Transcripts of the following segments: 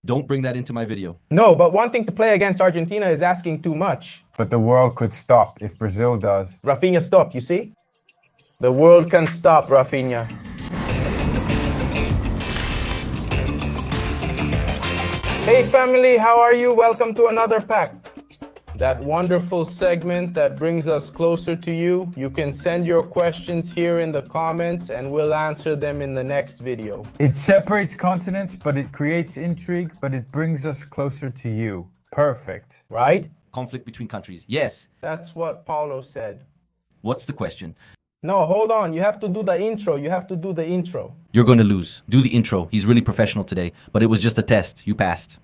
Don't bring that into my video. No, but wanting to play against Argentina is asking too much. But the world could stop if Brazil does. Rafinha, stop, you see? The world can stop, Rafinha. Hey family, how are you? Welcome to another pack. That wonderful segment that brings us closer to you. You can send your questions here in the comments and we'll answer them in the next video. It separates continents, but it creates intrigue, but it brings us closer to you. Perfect. Right? Conflict between countries. Yes. That's what Paulo said. What's the question? No, hold on. You have to do the intro. You have to do the intro. You're going to lose. Do the intro. He's really professional today, but it was just a test. You passed.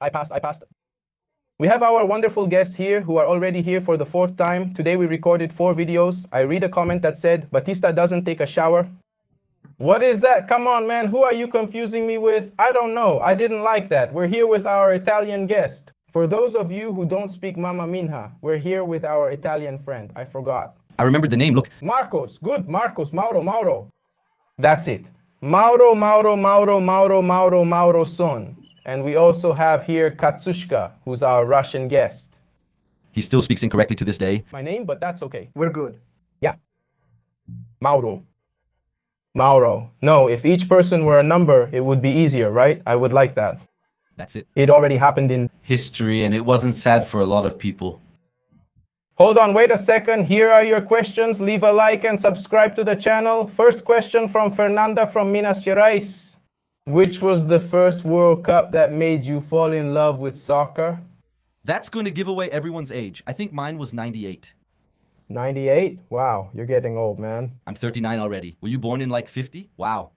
I passed. We have our wonderful guests here who are already here for the 4th time. Today we recorded 4 videos. I read a comment that said, Batista doesn't take a shower. What is that? Come on, man. Who are you confusing me with? I don't know. I didn't like that. We're here with our Italian guest. For those of you who don't speak Mamma Minha, we're here with our Italian friend. I forgot. I remembered the name. Look. Marcos. Good. Marcos. Mauro. That's it. Mauro son. And we also have here Katsushka, who's our Russian guest. He still speaks incorrectly to this day. My name, but that's okay. We're good. Yeah. Mauro. No, if each person were a number, it would be easier, right? I would like that. That's it. It already happened in History, and it wasn't sad for a lot of people. Hold on, wait a second. Here are your questions. Leave a like and subscribe to the channel. First question from Fernanda from Minas Gerais. Which was the first World Cup that made you fall in love with soccer? That's going to give away everyone's age. I think mine was 98. 98? Wow, you're getting old, man. I'm 39 already. Were you born in like 50? Wow.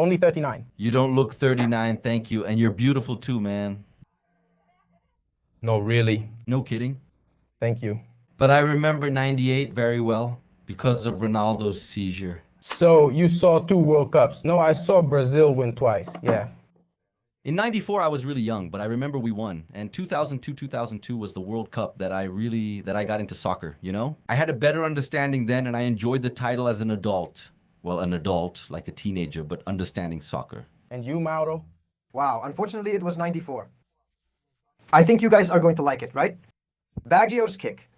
Only 39. You don't look 39, thank you. And you're beautiful too, man. No, really. No kidding. Thank you. But I remember 98 very well because of Ronaldo's seizure. So you saw 2 World Cups. No, I saw Brazil win twice. Yeah. In 94, I was really young, but I remember we won. And 2002 was the World Cup that I got into soccer, you know? I had a better understanding then, and I enjoyed the title as an adult. Well, an adult, like a teenager, but understanding soccer. And you, Mauro? Wow, unfortunately it was 94. I think you guys are going to like it, right? Baggio's kick.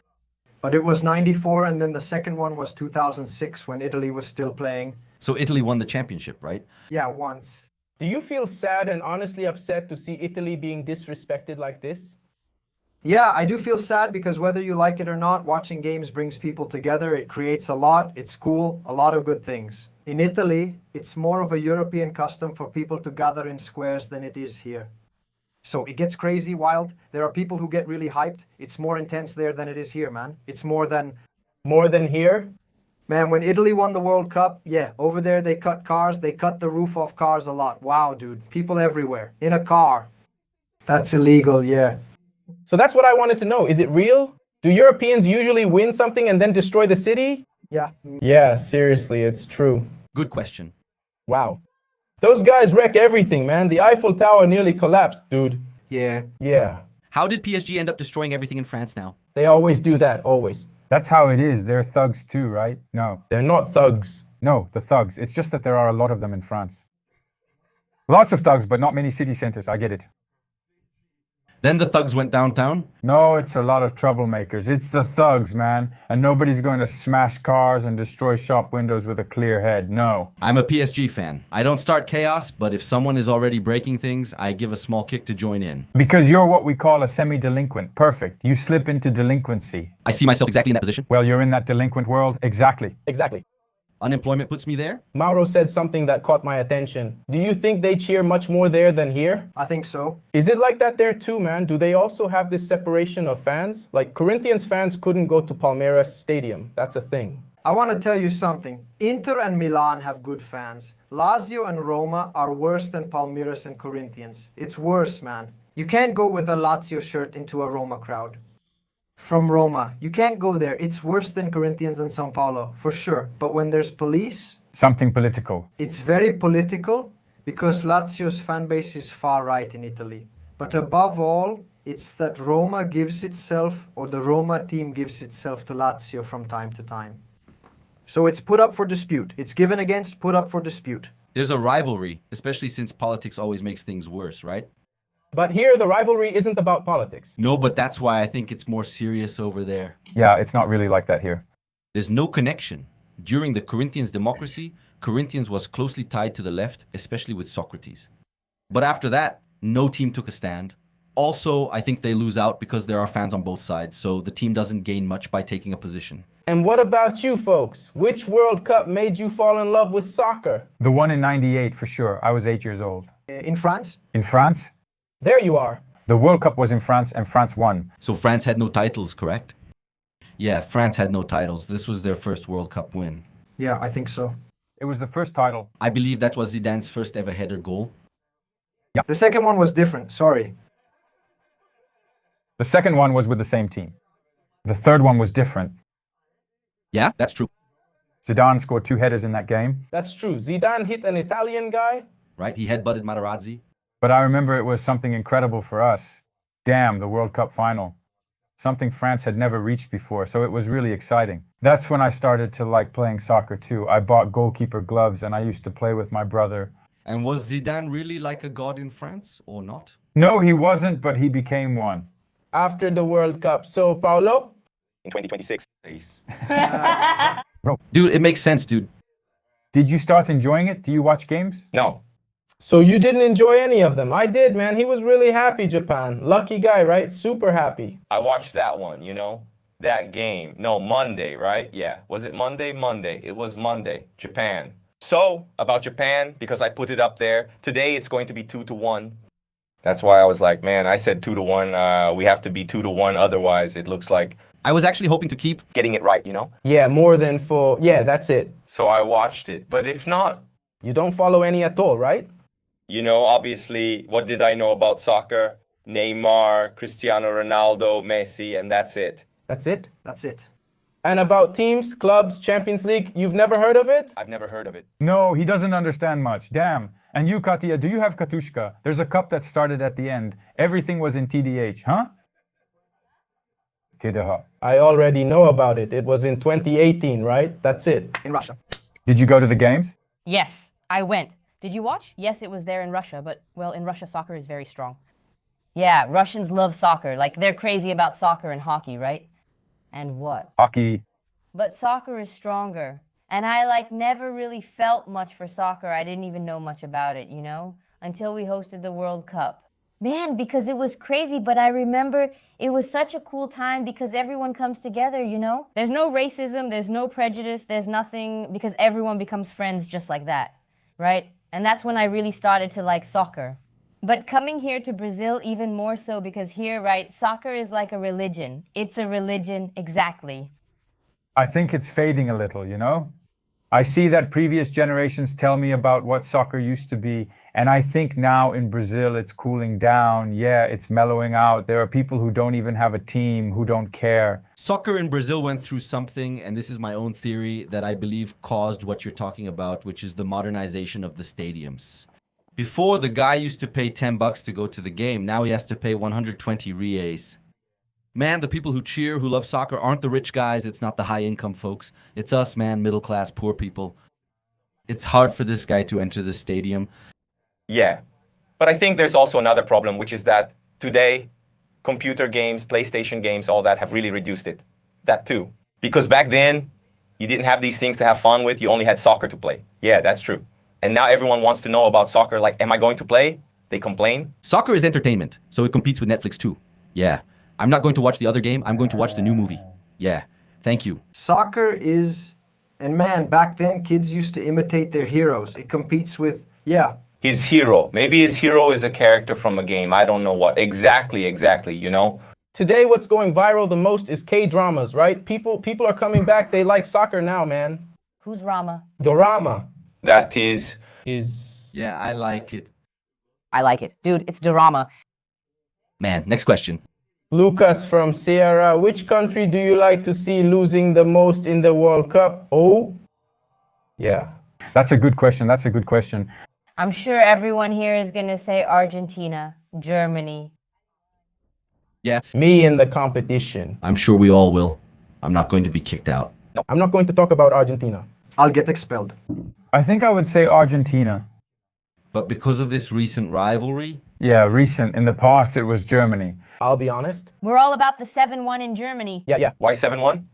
But it was 94, and then the second one was 2006 when Italy was still playing. So Italy won the championship, right? Yeah, once. Do you feel sad and honestly upset to see Italy being disrespected like this? Yeah, I do feel sad because whether you like it or not, watching games brings people together. It creates a lot. It's cool. A lot of good things. In Italy, it's more of a European custom for people to gather in squares than it is here. So it gets crazy, wild. There are people who get really hyped. It's more intense there than it is here, man. It's more than... More than here? Man, when Italy won the World Cup, yeah, over there they cut cars. They cut the roof off cars a lot. Wow, dude. People everywhere. In a car. That's illegal, yeah. So that's what I wanted to know. Is it real? Do Europeans usually win something and then destroy the city? Yeah. Yeah, seriously, it's true. Good question. Wow. Those guys wreck everything, man. The Eiffel Tower nearly collapsed, dude. Yeah. Yeah. How did PSG end up destroying everything in France now? They always do that, always. That's how it is. They're thugs too, right? No. They're not thugs. No, the thugs. It's just that there are a lot of them in France. Lots of thugs, but not many city centers. I get it. Then the thugs went downtown? No, it's a lot of troublemakers. It's the thugs, man. And nobody's going to smash cars and destroy shop windows with a clear head. No. I'm a PSG fan. I don't start chaos, but if someone is already breaking things, I give a small kick to join in. Because you're what we call a semi-delinquent. Perfect. You slip into delinquency. I see myself exactly in that position. Well, you're in that delinquent world. Exactly. Exactly. Unemployment puts me there? Mauro said something that caught my attention. Do you think they cheer much more there than here? I think so. Is it like that there too, man? Do they also have this separation of fans? Like Corinthians fans couldn't go to Palmeiras Stadium. That's a thing. I want to tell you something. Inter and Milan have good fans. Lazio and Roma are worse than Palmeiras and Corinthians. It's worse, man. You can't go with a Lazio shirt into a Roma crowd. From Roma. You can't go there. It's worse than Corinthians and São Paulo, for sure. But when there's police... Something political. It's very political because Lazio's fan base is far right in Italy. But above all, it's that Roma gives itself, or the Roma team gives itself to Lazio from time to time. So it's put up for dispute. It's given against, put up for dispute. There's a rivalry, especially since politics always makes things worse, right? But here, the rivalry isn't about politics. No, but that's why I think it's more serious over there. Yeah, it's not really like that here. There's no connection. During the Corinthians' democracy, Corinthians was closely tied to the left, especially with Socrates. But after that, no team took a stand. Also, I think they lose out because there are fans on both sides, so the team doesn't gain much by taking a position. And what about you folks? Which World Cup made you fall in love with soccer? The one in '98 for sure. I was 8 years old. In France? In France? There you are. The World Cup was in France and France won. So France had no titles, correct? Yeah, France had no titles. This was their first World Cup win. Yeah, I think so. It was the first title. I believe that was Zidane's first ever header goal. The second one was different, sorry. The second one was with the same team. The third one was different. Yeah, that's true, Zidane scored 2 headers in that game. That's true. Zidane hit an Italian guy. right? He headbutted Materazzi. But I remember it was something incredible for us. Damn, the World Cup final. Something France had never reached before, so it was really exciting. That's when I started to like playing soccer too. I bought goalkeeper gloves and I used to play with my brother. And was Zidane really like a god in France or not? No, he wasn't, but he became one. After the World Cup. So, Paulo? In 2026. Dude, it makes sense, dude. Did you start enjoying it? Do you watch games? No. So you didn't enjoy any of them? I did, man. He was really happy, Japan. Lucky guy, right? Super happy. I watched that one, you know? That game. No, Monday, right? Yeah. Was it Monday? Monday. It was Monday. Japan. So, about Japan, because I put it up there, today it's going to be 2-1. That's why I was like, man, I said 2-1. We have to be 2-1. Otherwise, it looks like I was actually hoping to keep. getting it right, you know? Yeah, more than full. Yeah, that's it. So I watched it. But if not, You don't follow any at all, right? you know, obviously, what did I know about soccer? Neymar, Cristiano Ronaldo, Messi, and that's it. That's it. That's it. And about teams, clubs, Champions League, you've never heard of it? I've never heard of it. No, he doesn't understand much. Damn. And you, Katia, do you have Katushka? There's a cup that started at the end. Everything was in TDH, huh? TDH. I already know about it. It was in 2018, right? That's it. In Russia. Did you go to the games? Yes, I went. Did you watch? Yes, it was there in Russia, but, well, in Russia, soccer is very strong. Yeah, Russians love soccer. Like, they're crazy about soccer and hockey, right? And what? Hockey. But soccer is stronger. And I, like, never really felt much for soccer. I didn't even know much about it, you know? Until we hosted the World Cup. Man, because it was crazy, but I remember it was such a cool time because everyone comes together, you know? There's no racism, there's no prejudice, there's nothing, because everyone becomes friends just like that, right? And that's when I really started to like soccer. But coming here to Brazil, even more so, because here, right, soccer is like a religion. It's a religion, exactly. I think it's fading a little, you know? I see that previous generations tell me about what soccer used to be, and I think now in Brazil it's cooling down. Yeah, it's mellowing out. There are people who don't even have a team, who don't care. Soccer in Brazil went through something, and this is my own theory, that I believe caused what you're talking about, which is the modernization of the stadiums. Before, the guy used to pay $10 to go to the game. Now he has to pay 120 reais. Man, the people who cheer, who love soccer, aren't the rich guys. It's not the high-income folks. It's us, man, middle-class, poor people. It's hard for this guy to enter the stadium. Yeah. But I think there's also another problem, which is that today, computer games, PlayStation games, all that have really reduced it. That too. Because back then, you didn't have these things to have fun with. You only had soccer to play. Yeah, that's true. And now everyone wants to know about soccer. Like, am I going to play? They complain. Soccer is entertainment, so it competes with Netflix too. Yeah. I'm not going to watch the other game. I'm going to watch the new movie. Yeah. Thank you. Soccer is, and man, back then kids used to imitate their heroes. It competes with, yeah. His hero. Maybe his hero is a character from a game. I don't know what. Exactly, you know? Today, what's going viral the most is K-dramas, right? People are coming back. They like soccer now, man. Who's Rama? Dorama That is... Yeah, I like it. I like it. Dude, it's Dorama. Man, next question. Lucas from Sierra, which country do you like to see losing the most in the World Cup? Oh, yeah. That's a good question. That's a good question. I'm sure everyone here is going to say Argentina, Germany. Yeah, Me in the competition. I'm sure we all will. I'm not going to be kicked out. I'm not going to talk about Argentina. I'll get expelled. I think I would say Argentina. But because of this recent rivalry, Yeah, recent. In the past, it was Germany. I'll be honest. We're all about the 7-1 in Germany. Yeah. Why 7-1?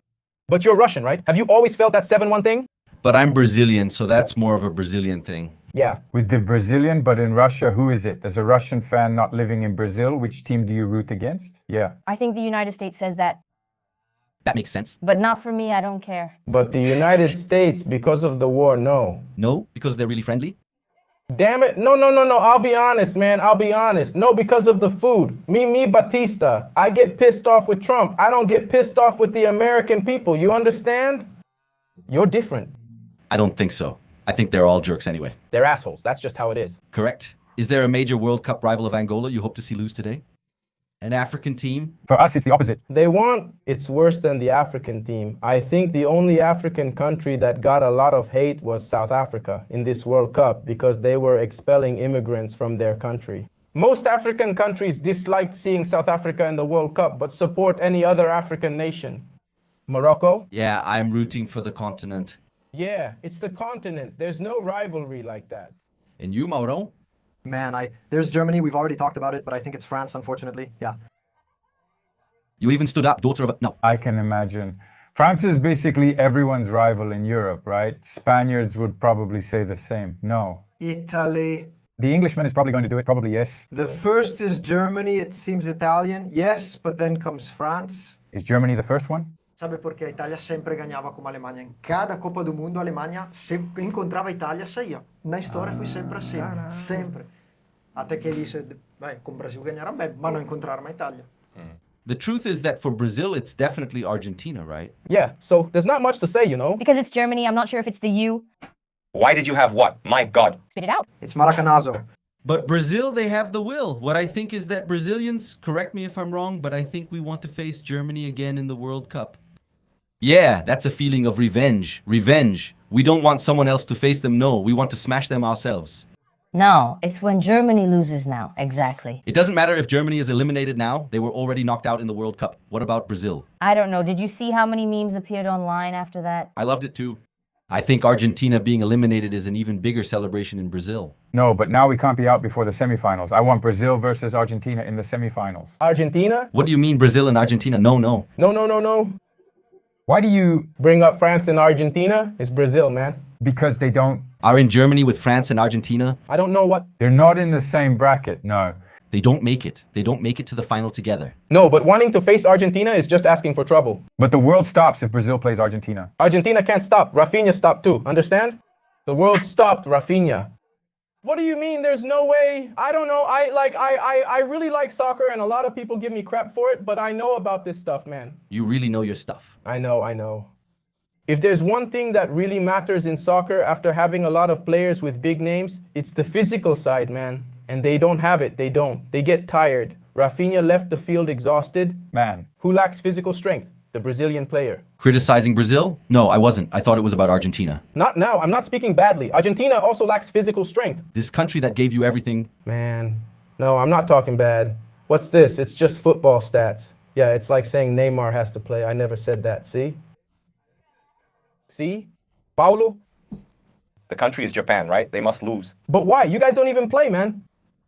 But you're Russian, right? Have you always felt that 7-1 thing? but I'm Brazilian, so that's more of a Brazilian thing. Yeah. With the Brazilian, but in Russia, who is it? There's a Russian fan not living in Brazil. Which team do you root against? Yeah. I think the United States says that, That makes sense. but not for me, I don't care. But the United States, because of the war, no. No, because they're really friendly. Damn it. No. I'll be honest, man. I'll be honest. No, because of the food. Me, Batista. I get pissed off with Trump. I don't get pissed off with the American people. You understand? You're different. I don't think so. I think they're all jerks anyway. They're assholes. That's just how it is. Correct? Is there a major World Cup rival of Angola you hope to see lose today? An African team? For us, it's the opposite. They want it's worse than the African team. I think the only African country that got a lot of hate was South Africa in this World Cup because they were expelling immigrants from their country. Most African countries disliked seeing South Africa in the World Cup but support any other African nation. Morocco? Yeah, I'm rooting for the continent. Yeah, it's the continent. There's no rivalry like that. And you, Mauro? Man, there's Germany. We've already talked about it, but I think it's France, unfortunately. Yeah. You even stood up, daughter of a... No. I can imagine. France is basically everyone's rival in Europe, right? Spaniards would probably say the same. No. Italy. The Englishman is probably going to do it, probably yes. The first is Germany. It seems Italian. Yes, but then comes France. Is Germany the first one? Sabe perché Italia sempre ganhava como Alemanha. Em cada Copa do Mundo, a Alemanha sempre encontrava a Itália, saía. Na história foi sempre assim. Sempre. Até que ele disse, vai, com o Brasil ganharam bem, mas não encontraram a Itália. The truth is that for Brazil, it's definitely Argentina, right? Yeah, so there's not much to say, you know. Because it's Germany, I'm not sure if it's the U. Why did you have what? My God. Spit it out. It's Maracanazo. But Brazil, they have the will. What I think is that Brazilians, correct me if I'm wrong, but I think we want to face Germany again in the World Cup. Yeah, that's a feeling of revenge. Revenge. We don't want someone else to face them, no. We want to smash them ourselves. No, it's when Germany loses now. Exactly. It doesn't matter if Germany is eliminated now. They were already knocked out in the World Cup. What about Brazil? I don't know. Did you see how many memes appeared online after that? I loved it too. I think Argentina being eliminated is an even bigger celebration in Brazil. No, but now we can't be out before the semifinals. I want Brazil versus Argentina in the semifinals. Argentina? What do you mean Brazil and Argentina? No. No. Why do you? Bring up France and Argentina? It's Brazil, man. Because they don't. Are in Germany with France and Argentina? I don't know what. They're not in the same bracket. No. They don't make it. They don't make it to the final together. No, but wanting to face Argentina is just asking for trouble. But the world stops if Brazil plays Argentina. Argentina can't stop. Rafinha stopped too. Understand? The world stopped Rafinha. What do you mean there's no way? I don't know. I really like soccer and a lot of people give me crap for it, but I know about this stuff, man. You really know your stuff. I know. If there's one thing that really matters in soccer after having a lot of players with big names, it's the physical side, man. And they don't have it. They don't. They get tired. Rafinha left the field exhausted. Man. Who lacks physical strength? The Brazilian player. Criticizing Brazil? No, I wasn't. I thought it was about Argentina. Not now. I'm not speaking badly. Argentina also lacks physical strength. This country that gave you everything. Man, no, I'm not talking bad. What's this? It's just football stats. Yeah, it's like saying Neymar has to play. I never said that. See? Paulo? The country is Japan, right? They must lose. But why? You guys don't even play, man.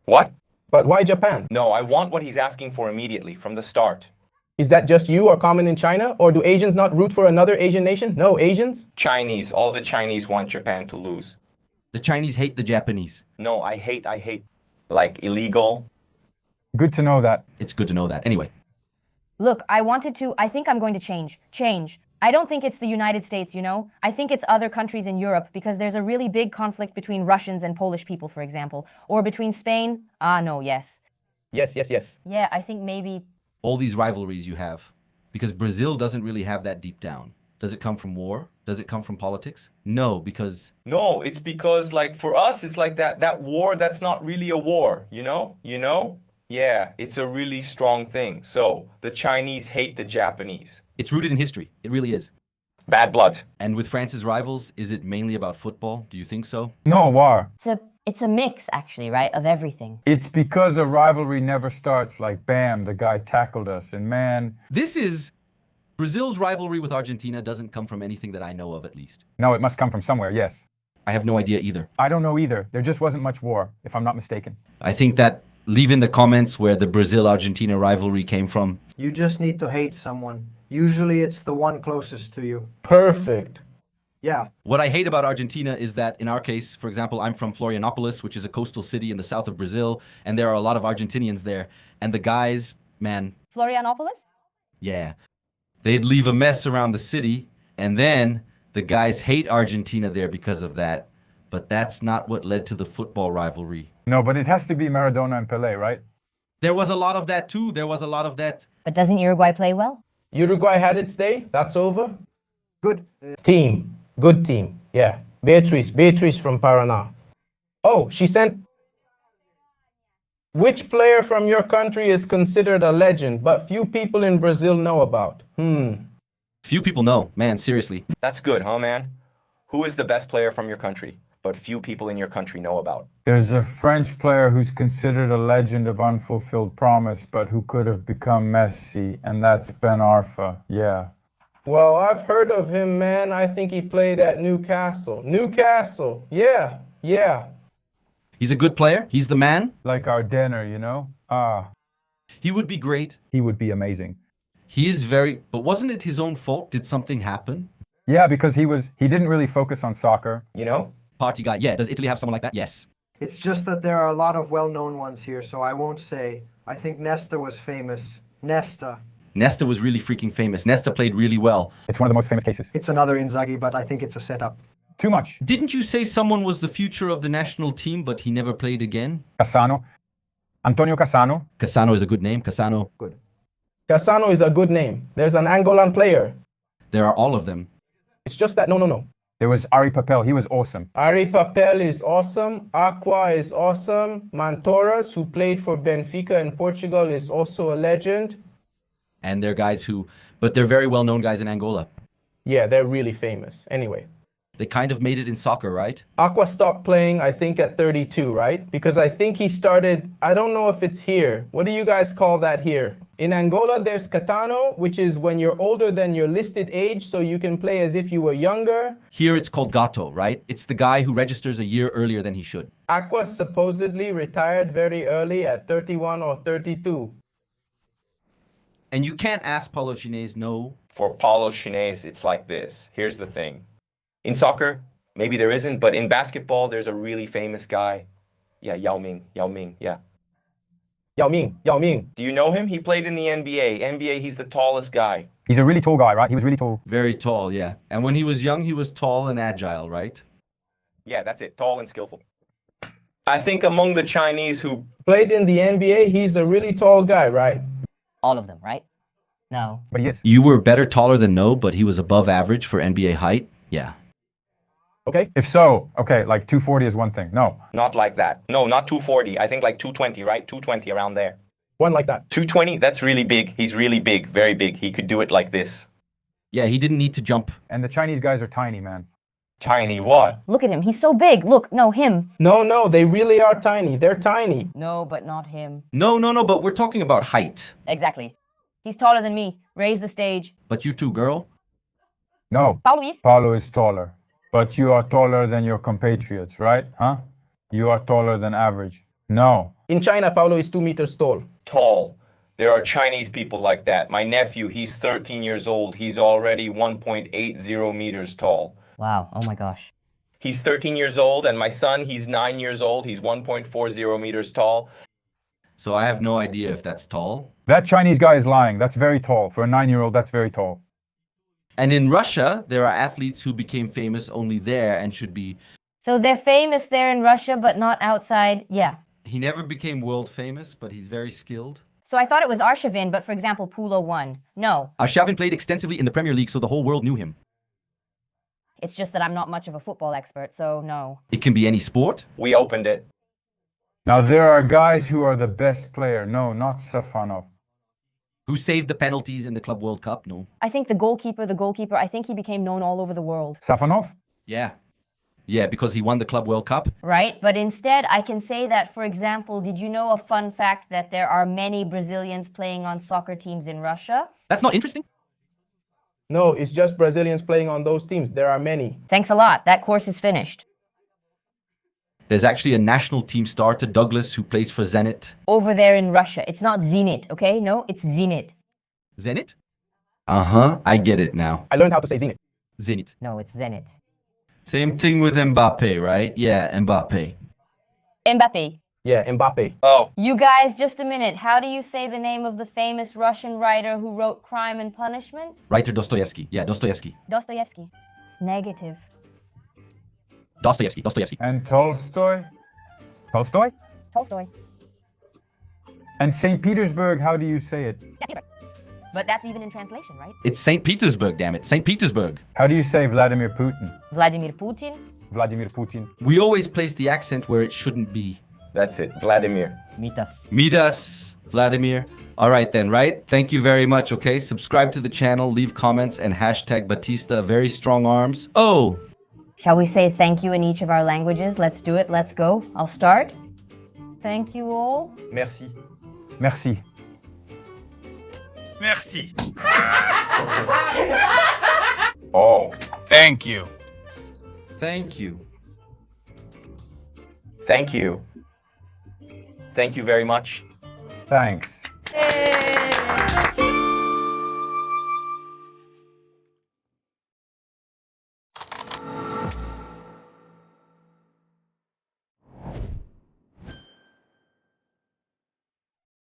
What? But why Japan? No, I want what he's asking for immediately, from the start. Is that just you or common in China? Or do Asians not root for another Asian nation? No, Asians? Chinese. All the Chinese want Japan to lose. The Chinese hate the Japanese. No, I hate. Like, illegal. Good to know that. It's good to know that. Anyway, Look, I think I'm going to change. I don't think it's the United States, you know? I think it's other countries in Europe because there's a really big conflict between Russians and Polish people, for example. Or between Spain. Yes. Yes. Yeah, I think maybe... all these rivalries you have, because Brazil doesn't really have that deep down. Does it come from war? Does it come from politics? No, because... No, it's because, like, for us, it's like that war, that's not really a war, you know? Yeah, it's a really strong thing. So, the Chinese hate the Japanese. it's rooted in history. It really is. Bad blood. And with France's rivals, is it mainly about football? Do you think so? No, war. It's a mix, actually, right, of everything. It's because a rivalry never starts like, bam, the guy tackled us. And man, This is... Brazil's rivalry with Argentina doesn't come from anything that I know of, at least. no, it must come from somewhere, yes. I have no idea either. I don't know either. There just wasn't much war, if I'm not mistaken. I think that leave in the comments where the Brazil-Argentina rivalry came from. You just need to hate someone. Usually it's the one closest to you. Perfect. Yeah. What I hate about Argentina is that in our case, for example, I'm from Florianopolis, which is a coastal city in the south of Brazil, and there are a lot of Argentinians there. And the guys, man, Florianopolis? yeah, they'd leave a mess around the city, and then the guys hate Argentina there because of that. But that's not what led to the football rivalry. No, but it has to be Maradona and Pelé, right? There was a lot of that too. There was a lot of that. But doesn't Uruguay play well? Uruguay had its day. That's over. Good. Team. Good team. Yeah. Beatriz from Paraná. Oh, she sent... Which player from your country is considered a legend, but few people in Brazil know about? Few people know. Man, seriously. That's good, huh, man? Who is the best player from your country, but few people in your country know about? There's a French player who's considered a legend of unfulfilled promise, but who could have become Messi, and that's Ben Arfa. Yeah. Well, I've heard of him, man. I think he played at Newcastle. Newcastle. Yeah. He's a good player. He's the man. Like our dinner, you know? He would be great. He would be amazing. He is very... But wasn't it his own fault? Did something happen? Yeah, because he didn't really focus on soccer. You know? Party guy. Yeah. Does Italy have someone like that? Yes. It's just that there are a lot of well-known ones here, so I won't say. I think Nesta was famous. Nesta. Nesta was really freaking famous. Nesta played really well. It's one of the most famous cases. It's another Inzaghi, but I think it's a setup. Too much. Didn't you say someone was the future of the national team, but he never played again? Cassano. Antonio Cassano. Cassano is a good name. Cassano. Good. Cassano is a good name. There's an Angolan player. There are all of them. It's just that, no. There was Ari Papel. He was awesome. Ari Papel is awesome. Aqua is awesome. Mantoras, who played for Benfica in Portugal, is also a legend. And they're guys who... But they're very well-known guys in Angola. Yeah, they're really famous. Anyway. They kind of made it in soccer, right? Aqua stopped playing, I think, at 32, right? Because I think he started, I don't know if it's here. What do you guys call that here? In Angola, there's Catano, which is when you're older than your listed age, so you can play as if you were younger. Here it's called Gato, right? It's the guy who registers a year earlier than he should. Aqua supposedly retired very early at 31 or 32. And you can't ask Paulo Chinese no. For Paulo Chinese, it's like this. Here's the thing. In soccer, maybe there isn't, but in basketball, there's a really famous guy. Yeah, Yao Ming, yeah. Yao Ming. Do you know him? He played in the NBA. NBA, he's the tallest guy. He's a really tall guy, right? He was really tall. Very tall, yeah. And when he was young, he was tall and agile, right? Yeah, that's it. Tall and skillful. I think among the Chinese who Played in the NBA, he's a really tall guy, right? All of them, right? No. But he is. You were better taller than No, but he was above average for NBA height. Yeah. Okay? If so, okay, like 240 is one thing. No. not like that. No, not 240. I think like 220, right? 220 around there. One like that. 220, that's really big. He's really big, very big. He could do it like this. Yeah, he didn't need to jump. And the Chinese guys are tiny, man. Tiny what? Look at him. He's so big. Look, no, him. No, they really are tiny. They're tiny. No, but not him. No, but we're talking about height. Exactly. He's taller than me. Raise the stage. But you too, girl. No. Paulo is? Paulo is taller. But you are taller than your compatriots, right? Huh? You are taller than average. No. In China, Paulo is 2 meters tall. Tall. There are Chinese people like that. My nephew, he's 13 years old. He's already 1.80 meters tall. Wow. Oh my gosh. He's 13 years old, and my son, he's 9 years old. He's 1.40 meters tall. So I have no idea if that's tall. That Chinese guy is lying. That's very tall. For a 9-year-old, that's very tall. And in Russia, there are athletes who became famous only there and should be... So they're famous there in Russia, but not outside? Yeah. He never became world famous, but he's very skilled. So I thought it was Arshavin, but for example, Pulo won. No. Arshavin played extensively in the Premier League, so the whole world knew him. It's just that I'm not much of a football expert, so no. It can be any sport. We opened it. Now, there are guys who are the best player. No, not Safanov. Who saved the penalties in the Club World Cup? No. I think the goalkeeper, I think he became known all over the world. Safanov? Yeah. Yeah, because he won the Club World Cup. Right? But instead, I can say that, for example, did you know a fun fact that there are many Brazilians playing on soccer teams in Russia? That's not interesting. No, it's just Brazilians playing on those teams. There are many. Thanks a lot. That course is finished. There's actually a national team starter, Douglas, who plays for Zenit. Over there in Russia. It's not Zenit, okay? No, it's Zenit. Zenit? Uh-huh, I get it now. I learned how to say Zenit. Zenit. No, it's Zenit. Same thing with Mbappe, right? Yeah, Mbappe. Mbappe. Yeah, Mbappe. Oh, You guys, just a minute. How do you say the name of the famous Russian writer who wrote Crime and Punishment? Writer Dostoevsky. Yeah, Dostoevsky. Dostoevsky. Negative. Dostoevsky. And Tolstoy? Tolstoy? Tolstoy. And St. Petersburg, how do you say it? But that's even in translation, right? It's St. Petersburg, damn it. St. Petersburg. How do you say Vladimir Putin? Vladimir Putin. Vladimir Putin. We always place the accent where it shouldn't be. that's it. Vladimir. Mitas. Meet us, Vladimir. All right then, right? Thank you very much, okay? Subscribe to the channel, leave comments, and hashtag Batista, very strong arms. Oh! Shall we say thank you in each of our languages? Let's do it. Let's go. I'll start. Thank you all. Merci. Merci. Merci. Oh, Thank you. Thank you. thank you. Thank you very much. Thanks. Yay!